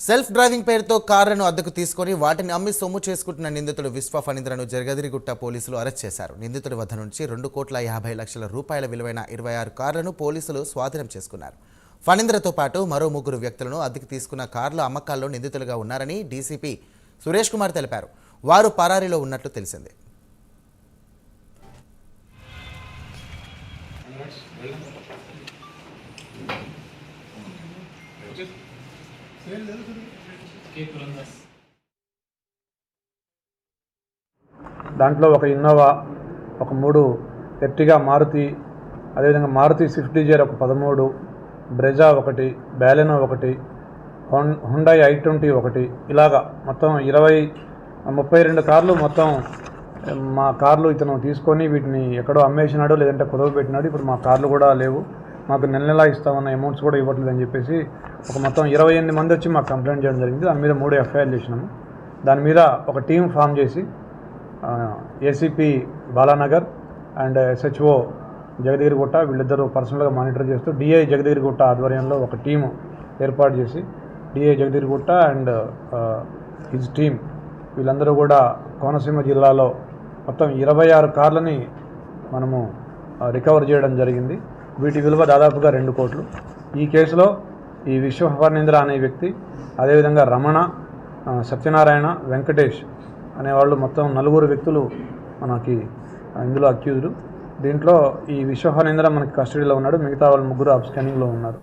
Self driving పేరుతో కార్లను అద్దెకు తీసుకొని వాటిని అమ్మి సొమ్ము చేసుకుంటున్న నిందితుడు విశ్వ ఫణీంద్రను జగదిరిగుట్ట పోలీసులు అరెస్ట్ చేశారు. నిందితుడి వద్ద నుంచి 2,50,00,000 రూపాయల విలువైన 26 కార్లను పోలీసులు స్వాధీనం చేసుకున్నారు. ఫణీంద్రతో పాటు మరో 3 వ్యక్తులను అద్దెకు తీసుకున్న కార్ల అమ్మకాల్లో నిందితులుగా ఉన్నారని డీసీపీ సురేష్ కుమార్ తెలిపారు. వారు పరారీలో ఉన్నట్లు తెలిసింది. దాంట్లో ఒక ఇన్నోవా, ఒక 3 ఎర్టిగా మారుతి, అదేవిధంగా మారుతి స్విఫ్ట్ డిజైర్ ఒక 13, బ్రెజా 1, బ్యాలెనో 1, హుండాయ్ i20 1, ఇలాగా మొత్తం 32 కార్లు మొత్తం మా కార్లు ఇతను తీసుకొని వీటిని ఎక్కడో అమ్మేసినాడు, లేదంటే కుదవ పెట్టినాడు. ఇప్పుడు మా కార్లు కూడా లేవు, మాకు నెల ఇస్తామన్న అమౌంట్స్ కూడా ఇవ్వట్లేదు అని చెప్పేసి ఒక మొత్తం 28 మంది వచ్చి మాకు కంప్లైంట్ చేయడం జరిగింది. దాని మీద 3 ఎఫ్ఐఆర్లు చేసినాము. దాని మీద ఒక టీం ఫామ్ చేసి ఏసీపీ బాలానగర్ అండ్ SHO జగదిరిగుట్ట వీళ్ళిద్దరూ పర్సనల్గా మానిటర్ చేస్తూ DI జగదిరిగుట్ట ఆధ్వర్యంలో ఒక టీము ఏర్పాటు చేసి DI జగదిరిగుట్ట అండ్ హిజ్ టీమ్ వీళ్ళందరూ కూడా కోనసీమ జిల్లాలో మొత్తం 26 కార్లని మనము రికవర్ చేయడం జరిగింది. వీటి విలువ దాదాపుగా 2 కోట్లు. ఈ కేసులో ఈ విశ్వ ఫణీంద్ర అనే వ్యక్తి, అదేవిధంగా రమణ, సత్యనారాయణ, వెంకటేష్ అనేవాళ్ళు మొత్తం 4 వ్యక్తులు మనకి ఇందులో అక్యూజ్డ్. దీంట్లో ఈ విశ్వ ఫణీంద్ర మనకి కస్టడీలో ఉన్నాడు, మిగతా వాళ్ళు 3 అబ్స్కానింగ్లో ఉన్నారు.